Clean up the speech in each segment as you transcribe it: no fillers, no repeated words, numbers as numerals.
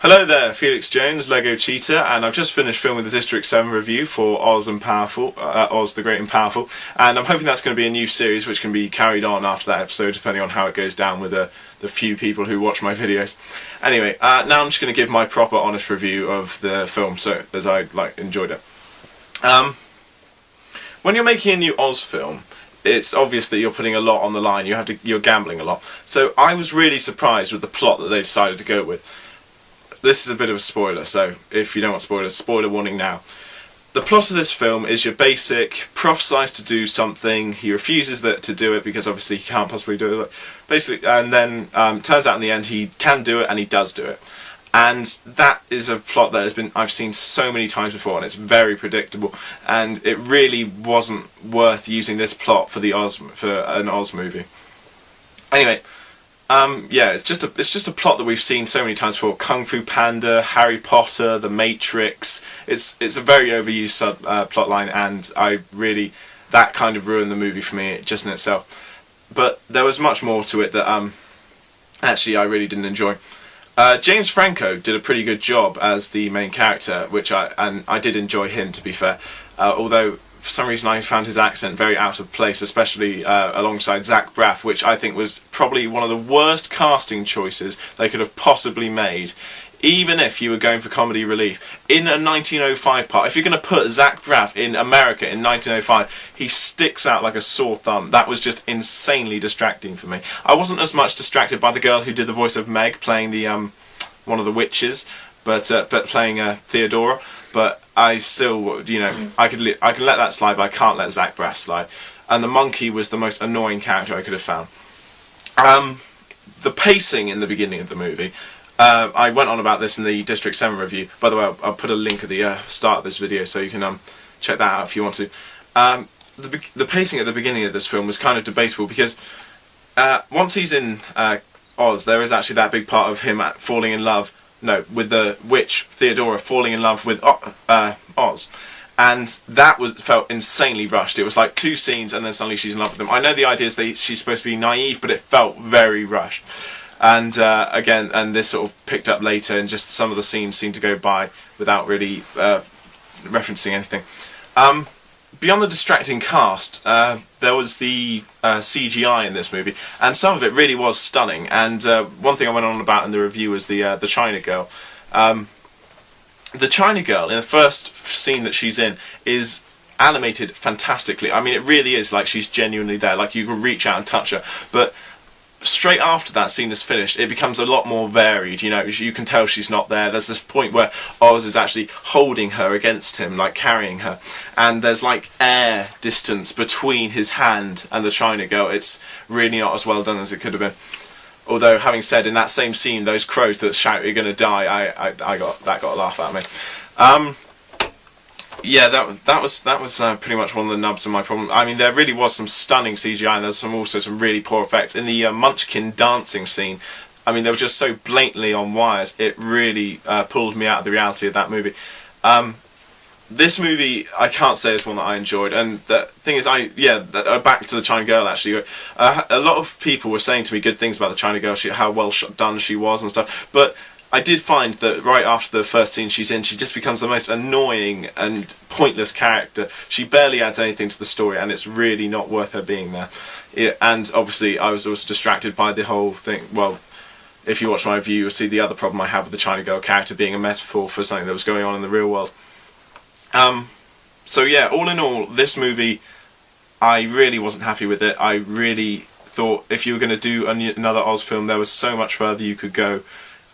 Hello there, Felix Jones, Lego Cheetah, and I've just finished filming the District 7 review for Oz and Powerful, Oz the Great and Powerful, and I'm hoping that's going to be a new series which can be carried on after that episode, depending on how it goes down with the few people who watch my videos. Anyway, now I'm just going to give my proper, honest review of the film, so as I enjoyed it. When you're making a new Oz film, it's obvious that you're putting a lot on the line. You're gambling a lot. So I was really surprised with the plot that they decided to go with. This is a bit of a spoiler, so if you don't want spoilers, spoiler warning now. The plot of this film is your basic prophesies to do something, he refuses to do it because obviously he can't possibly do it, basically, and then turns out in the end he can do it and he does do it. And that is a plot that I've seen so many times before, and it's very predictable, and it really wasn't worth using this plot for an Oz movie. Anyway, yeah, it's just a plot that we've seen so many times before. Kung Fu Panda, Harry Potter, The Matrix. It's a very overused plot line, and that kind of ruined the movie for me just in itself. But there was much more to it that actually I really didn't enjoy. James Franco did a pretty good job as the main character, and I did enjoy him, to be fair. Although for some reason I found his accent very out of place, especially alongside Zach Braff, which I think was probably one of the worst casting choices they could have possibly made. Even if you were going for comedy relief, in a 1905 part, if you're going to put Zach Braff in America in 1905, he sticks out like a sore thumb. That was just insanely distracting for me. I wasn't as much distracted by the girl who did the voice of Meg, playing the one of the witches, but playing Theodora. But I still, I can let that slide, but I can't let Zach Braff slide. And the monkey was the most annoying character I could have found. The pacing in the beginning of the movie. I went on about this in the District 7 review. By the way, I'll put a link at the start of this video so you can check that out if you want to. The pacing at the beginning of this film was kind of debatable because once he's in Oz, there is actually that big part of him falling in love, with the witch Theodora falling in love with Oz. And that felt insanely rushed. It was like 2 scenes and then suddenly she's in love with him. I know the idea is that she's supposed to be naive, but it felt very rushed. And again, this sort of picked up later, and just some of the scenes seemed to go by without really referencing anything. Beyond the distracting cast, there was the CGI in this movie, and some of it really was stunning. And one thing I went on about in the review was the China girl. The China girl, in the first scene that she's in, is animated fantastically. I mean, it really is like she's genuinely there, like you can reach out and touch her. But straight after that scene is finished, it becomes a lot more varied. You can tell she's not there. There's this point where Oz is actually holding her against him, like carrying her, and there's like air distance between his hand and the China girl. It's really not as well done as it could have been. Although, having said, in that same scene, those crows that shout "You're gonna die," I got a laugh out of me. Yeah, that was pretty much one of the nubs of my problem. I mean, there really was some stunning CGI, and there's also some really poor effects in the Munchkin dancing scene. I mean, they were just so blatantly on wires. It really pulled me out of the reality of that movie. This movie, I can't say is one that I enjoyed. And the thing is, back to the China girl. Actually, a lot of people were saying to me good things about the China girl, how well done she was and stuff, but I did find that right after the first scene she's in, she just becomes the most annoying and pointless character. She barely adds anything to the story, and it's really not worth her being there. And obviously I was also distracted by the whole thing. Well, if you watch my review, you'll see the other problem I have with the China girl character being a metaphor for something that was going on in the real world. So yeah, all in all, this movie, I really wasn't happy with it. I really thought if you were going to do another Oz film, there was so much further you could go.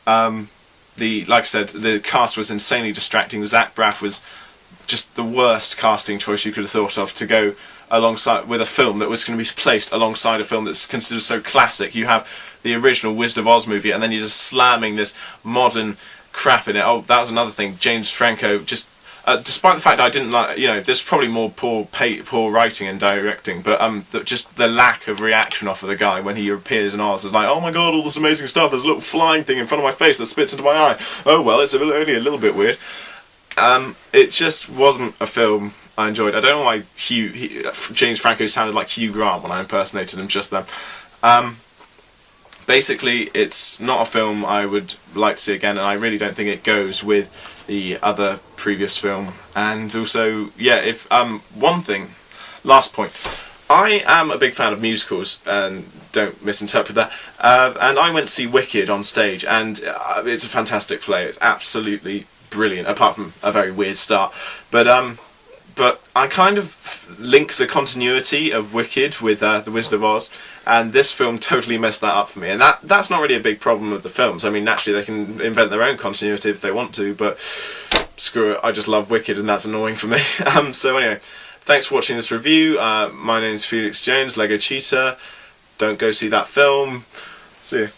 Like I said, the cast was insanely distracting. Zach Braff was just the worst casting choice you could have thought of to go alongside with a film that was going to be placed alongside a film that's considered so classic. You have the original Wizard of Oz movie, and then you're just slamming this modern crap in it. Oh, that was another thing. James Franco just. Despite the fact I didn't like, there's probably more poor writing and directing, but just the lack of reaction off of the guy when he appears in Oz is like, oh my god, all this amazing stuff, there's a little flying thing in front of my face that spits into my eye. Oh well, it's only a little bit weird. It just wasn't a film I enjoyed. I don't know why James Franco sounded like Hugh Grant when I impersonated him just then. Basically, it's not a film I would like to see again, and I really don't think it goes with the other previous film. And also, yeah, if one thing, last point, I am a big fan of musicals, and don't misinterpret that. And I went to see Wicked on stage, and it's a fantastic play. It's absolutely brilliant, apart from a very weird start. But I kind of link the continuity of Wicked with The Wizard of Oz, and this film totally messed that up for me. And that's not really a big problem with the films. I mean, naturally they can invent their own continuity if they want to, but screw it, I just love Wicked, and that's annoying for me. So anyway, thanks for watching this review. My name's Felix Jones, Lego Cheetah. Don't go see that film. See you.